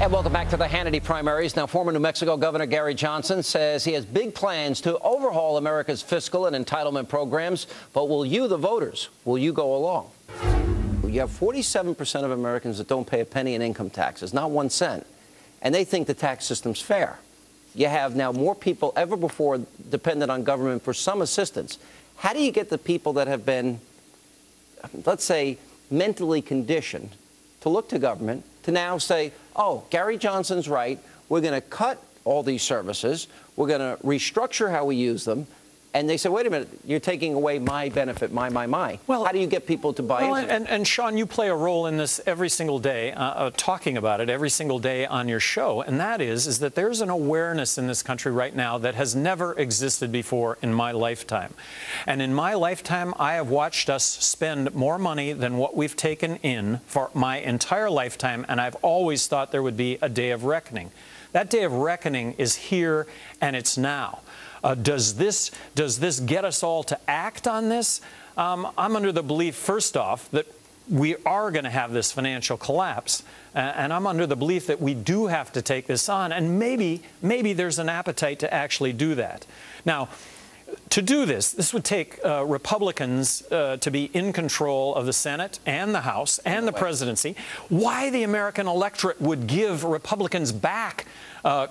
And welcome back to the Hannity primaries. Now, former New Mexico Governor Gary Johnson says he has big plans to overhaul America's fiscal and entitlement programs. But will you, the voters, will you go along? You have 47% of Americans that don't pay a penny in income taxes, not 1 cent. And they think the tax system's fair. You have now more people ever before dependent on government for some assistance. How do you get the people that have been, let's say, mentally conditioned to look to government to now say, oh, Gary Johnson's right, we're going to cut all these services, we're going to restructure how we use them, and they say, wait a minute, you're taking away my benefit, my. Well, how do you get people to buy into it? And Sean, you play a role in this every single day, talking about it every single day on your show, and that is that there's an awareness in this country right now that has never existed before in my lifetime. And in my lifetime, I have watched us spend more money than what we've taken in for my entire lifetime, and I've always thought there would be a day of reckoning. That day of reckoning is here, and it's now. Does this get us all to act on this? I'm under the belief, first off, that we are going to have this financial collapse, and I'm under the belief that we do have to take this on, and maybe there's an appetite to actually do that. Now, to do this would take Republicans to be in control of the Senate and the House and the presidency. Why the American electorate would give Republicans back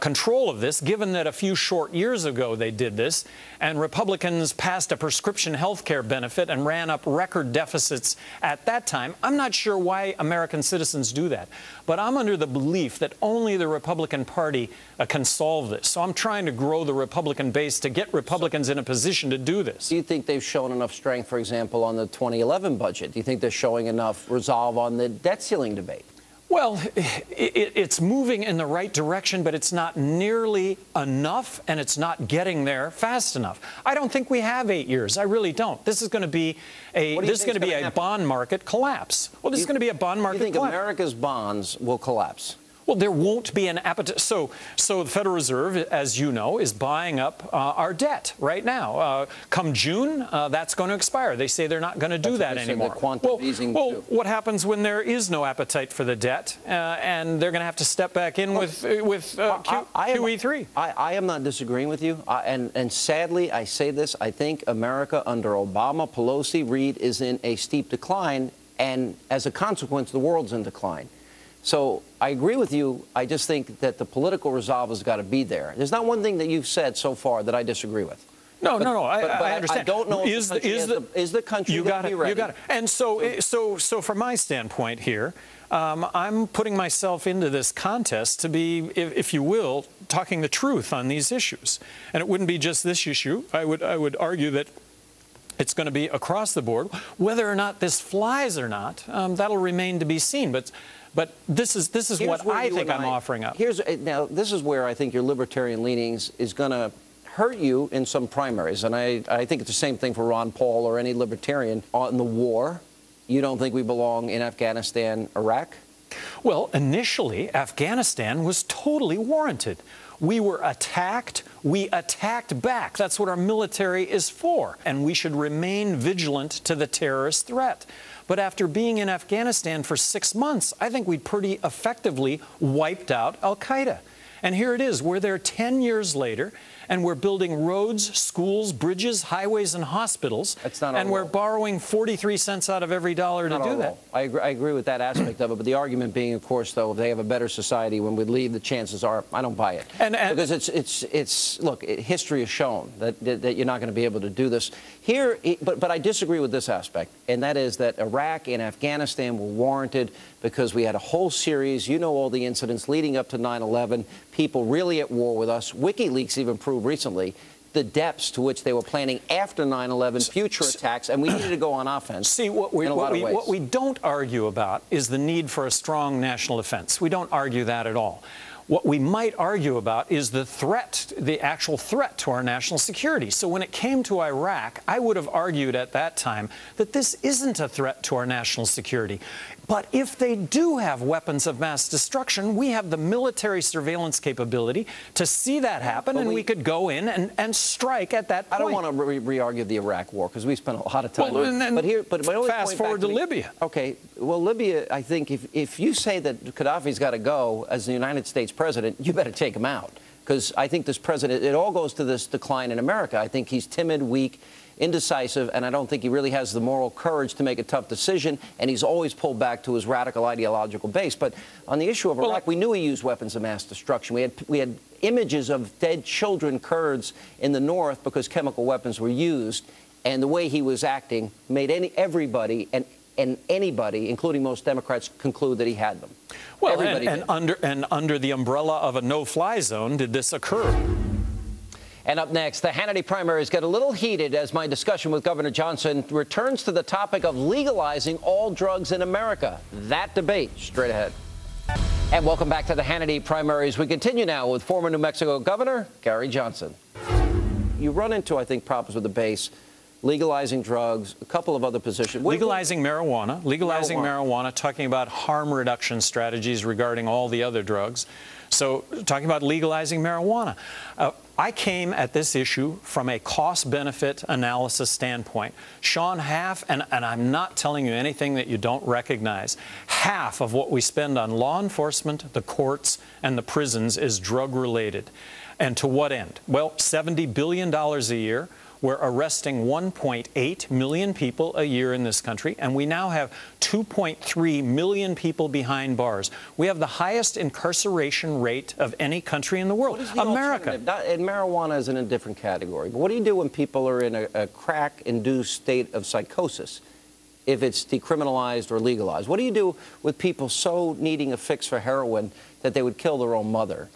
control of this, given that a few short years ago they did this, and Republicans passed a prescription health care benefit and ran up record deficits at that time. I'm not sure why American citizens do that, but I'm under the belief that only the Republican Party can solve this. So I'm trying to grow the Republican base to get Republicans in a position to do this. Do you think they've shown enough strength, for example, on the 2011 budget? Do you think they're showing enough resolve on the debt ceiling debate? Well, it's moving in the right direction, but it's not nearly enough, and it's not getting there fast enough. I don't think we have 8 years. I really don't. This is going to be a bond market collapse. Well, this is going to be a bond market collapse. You think America's bonds will collapse? Well, there won't be an appetite. So the Federal Reserve, as you know, is buying up our debt right now. Come June, that's going to expire. They say they're not going to do that anymore. Well, what happens when there is no appetite for the debt, and they're going to have to step back in with QE3? I am not disagreeing with you, and sadly, I say this. I think America under Obama, Pelosi, Reid is in a steep decline, and as a consequence, the world's in decline. So I agree with you. I just think that the political resolve has got to be there. There's not one thing that you've said so far that I disagree with. No. I understand. I don't know if the country going to be ready. You got it. And so from my standpoint here, I'm putting myself into this contest to be, if you will, talking the truth on these issues. And it wouldn't be just this issue. I would argue that it's going to be across the board. Whether or not this flies or not, that'll remain to be seen. But this is what I think I'm offering up. Now, this is where I think your libertarian leanings is going to hurt you in some primaries. And I think it's the same thing for Ron Paul or any libertarian on the war. You don't think we belong in Afghanistan, Iraq? Well, initially, Afghanistan was totally warranted. We were attacked. We attacked back. That's what our military is for. And we should remain vigilant to the terrorist threat. But after being in Afghanistan for 6 months, I think we pretty effectively wiped out al-Qaeda. And here it is. We're there 10 years later, and we're building roads, schools, bridges, highways, and hospitals. That's not our and we're role. Borrowing 43 cents out of every dollar to do that. I agree with that aspect of it. But the argument being, of course, though, if they have a better society when we leave, the chances are I don't buy it. Because look, history has shown that you're not going to be able to do this here. But I disagree with this aspect, and that is that Iraq and Afghanistan were warranted because we had a whole series, you know, all the incidents leading up to 9/11, people really at war with us. WikiLeaks even proved recently the depths to which they were planning after 9/11 future attacks, and we needed to go on offense. See, what we don't argue about is the need for a strong national defense. We don't argue that at all. What we might argue about is the threat, the actual threat to our national security. So when it came to Iraq, I would have argued at that time that this isn't a threat to our national security. But if they do have weapons of mass destruction, we have the military surveillance capability to see that happen, and we could go in and strike at that point. I don't want to re-argue the Iraq war, because we spent a lot of time on it. But my only fast forward to Libya. Okay, well, Libya, I think if you say that Gaddafi's got to go as the United States president, you better take him out. Because I think this president, it all goes to this decline in America. I think he's timid, weak, indecisive, and I don't think he really has the moral courage to make a tough decision, and he's always pulled back to his radical ideological base. But on the issue of Iraq, we knew he used weapons of mass destruction. We had images of dead children, Kurds, in the north because chemical weapons were used, and the way he was acting made everybody and anybody, including most Democrats, conclude that he had them. Well, and under the umbrella of a no-fly zone did this occur. And up next, the Hannity primaries get a little heated as my discussion with Governor Johnson returns to the topic of legalizing all drugs in America. That debate straight ahead. And welcome back to the Hannity primaries. We continue now with former New Mexico Governor Gary Johnson. You run into, I think, problems with the base. Legalizing drugs, a couple of other positions. Legalizing marijuana, talking about harm reduction strategies regarding all the other drugs. So talking about legalizing marijuana. I came at this issue from a cost-benefit analysis standpoint. Sean, and I'm not telling you anything that you don't recognize, half of what we spend on law enforcement, the courts, and the prisons is drug-related. And to what end? Well, $70 billion a year. We're arresting 1.8 million people a year in this country, and we now have 2.3 million people behind bars. We have the highest incarceration rate of any country in the world. America. And marijuana is in a different category. But what do you do when people are in a crack-induced state of psychosis, if it's decriminalized or legalized? What do you do with people so needing a fix for heroin that they would kill their own mother?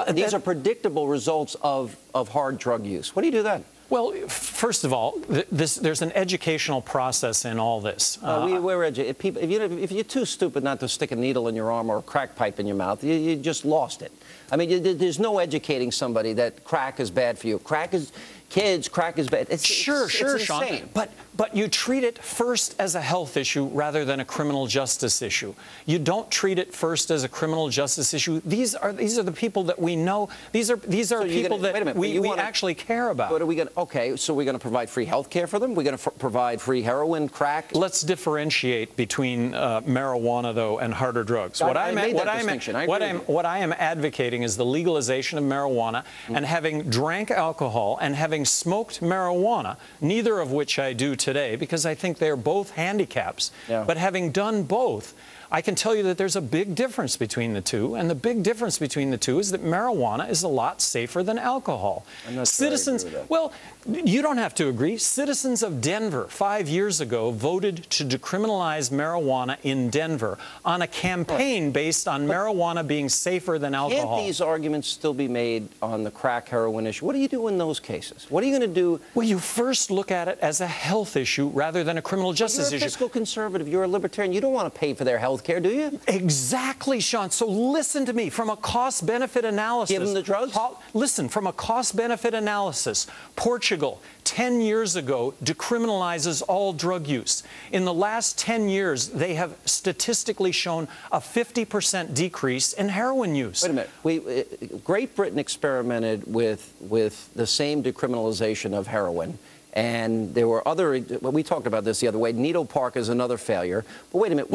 These are predictable results of hard drug use. What do you do then? Well, first of all, there's an educational process in all this. If you're too stupid not to stick a needle in your arm or a crack pipe in your mouth, you just lost it. I mean, there's no educating somebody that crack is bad for you. Crack is bad. Sure, Sean. But you treat it first as a health issue rather than a criminal justice issue. You don't treat it first as a criminal justice issue. These are the people that we know. These are people that we actually care about. But are we going to? Okay, so we're going to provide free health care for them? We're going to provide free heroin, crack? Let's differentiate between marijuana, though, and harder drugs. What I am advocating is the legalization of marijuana, and having drank alcohol and having smoked marijuana, neither of which I do today because I think they're both handicaps. Yeah. But having done both, I can tell you that there's a big difference between the two, and the big difference between the two is that marijuana is a lot safer than alcohol. I'm not sure I agree with that. Well, you don't have to agree. Citizens of Denver 5 years ago voted to decriminalize marijuana in Denver on a campaign based on marijuana being safer than alcohol. Can't these arguments still be made on the crack heroin issue? What do you do in those cases? What are you going to do? Well, you first look at it as a health issue rather than a criminal justice issue. You're a fiscal conservative. You're a libertarian. You don't want to pay for their health care, do you? Exactly, Sean. So listen to me. From a cost-benefit analysis... Give them the drugs? Listen, from a cost-benefit analysis, Portugal, 10 years ago, decriminalizes all drug use. In the last 10 years, they have statistically shown a 50% decrease in heroin use. Wait a minute. Great Britain experimented with the same decriminalization of heroin. And there were other, we talked about this the other way, Needle Park is another failure. But wait a minute.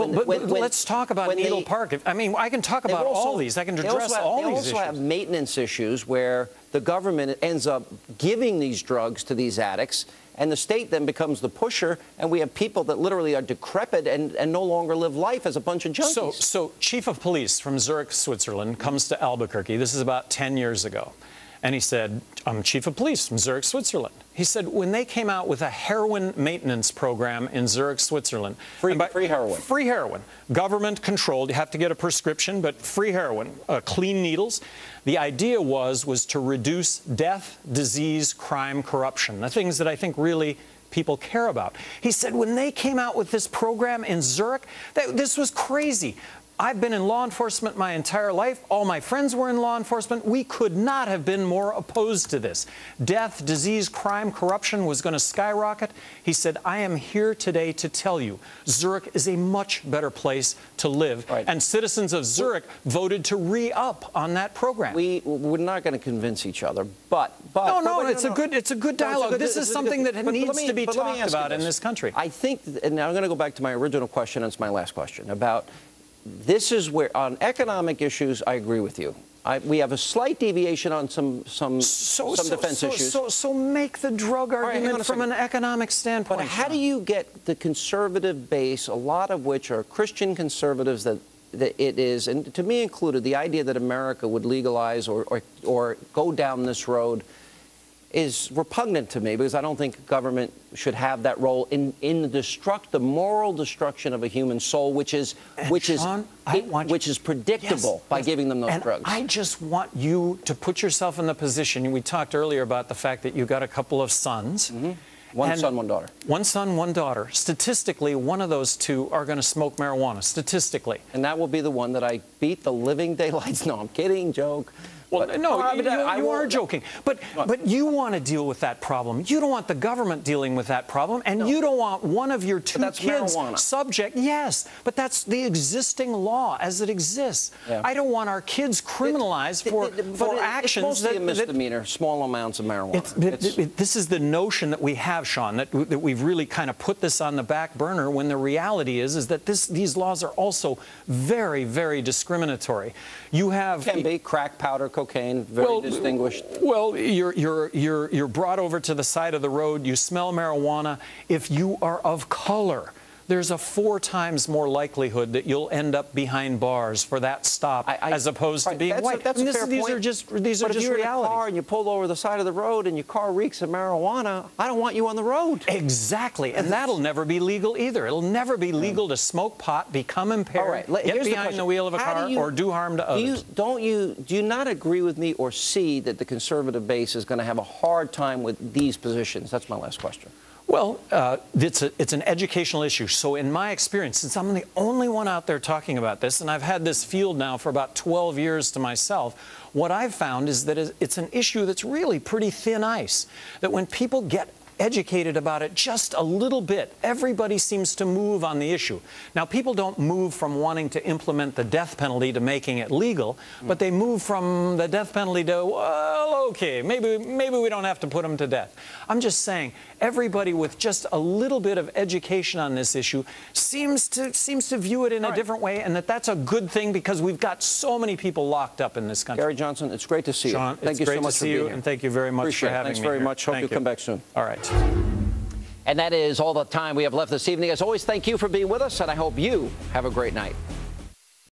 Let's talk about Needle Park. I mean, I can talk about all these. I can address all these issues. They also have maintenance issues where the government ends up giving these drugs to these addicts, and the state then becomes the pusher, and we have people that literally are decrepit and no longer live life as a bunch of junkies. So Chief of Police from Zurich, Switzerland, comes to Albuquerque. This is about 10 years ago. And he said, I'm Chief of Police from Zurich, Switzerland. He said, when they came out with a heroin maintenance program in Zurich, Switzerland. Free heroin. Free heroin. Government controlled. You have to get a prescription, but free heroin. Clean needles. The idea was to reduce death, disease, crime, corruption. The things that I think really people care about. He said, when they came out with this program in Zurich, this was crazy. I've been in law enforcement my entire life. All my friends were in law enforcement. We could not have been more opposed to this. Death, disease, crime, corruption was going to skyrocket. He said, I am here today to tell you Zurich is a much better place to live. Right. And citizens of Zurich voted to re-up on that program. We're not going to convince each other, but it's a good dialogue. This is something that needs to be talked about in this country. I think, and now I'm going to go back to my original question, and it's my last question, about this is where, on economic issues, I agree with you. We have a slight deviation on some defense issues. So make the drug argument from an economic standpoint. But how do you get the conservative base, a lot of which are Christian conservatives, that it is, and to me included, the idea that America would legalize or go down this road is repugnant to me, because I don't think government should have that role in the moral destruction of a human soul, which is predictable by giving them those drugs. I just want you to put yourself in the position. We talked earlier about the fact that you got a couple of sons. Mm-hmm. One son, one daughter. One son, one daughter. Statistically, one of those two are going to smoke marijuana, statistically. And that will be the one that I beat the living daylights. No, I'm kidding, joke. Well, no, you are joking. But you want to deal with that problem. You don't want the government dealing with that problem, and you don't want one of your two kids subject. Yes, but that's the existing law as it exists. Yeah. I don't want our kids criminalized for actions it's mostly a misdemeanor, small amounts of marijuana. This is the notion that we have, Sean, that we've really kind of put this on the back burner, when the reality is that these laws are also very, very discriminatory. You have can be crack, powder, cocaine, very distinguished. Well, you're brought over to the side of the road. You smell marijuana. If you are of color, there's a 4 times more likelihood that you'll end up behind bars for that stop as opposed to being white. That's a fair point. These are just realities. But if you're in a car and you pull over the side of the road and your car reeks of marijuana, I don't want you on the road. Exactly, and that'll never be legal either. It'll never be legal to smoke pot, become impaired, get behind the wheel of a car, or do harm to others. Do you not agree with me or see that the conservative base is going to have a hard time with these positions? That's my last question. Well, it's an educational issue. So in my experience, since I'm the only one out there talking about this, and I've had this field now for about 12 years to myself, what I've found is that it's an issue that's really pretty thin ice. That when people get educated about it just a little bit, everybody seems to move on the issue. Now, people don't move from wanting to implement the death penalty to making it legal, but they move from the death penalty to, well, okay, maybe we don't have to put them to death. I'm just saying, everybody with just a little bit of education on this issue seems to view it in a different way, and that's a good thing, because we've got so many people locked up in this country. Gary Johnson, it's great to see you. Sean, thank you so much for being here. And thank you very much for having me. Thanks very much. Hope you come back soon. All right. And that is all the time we have left this evening. As always, thank you for being with us, and I hope you have a great night.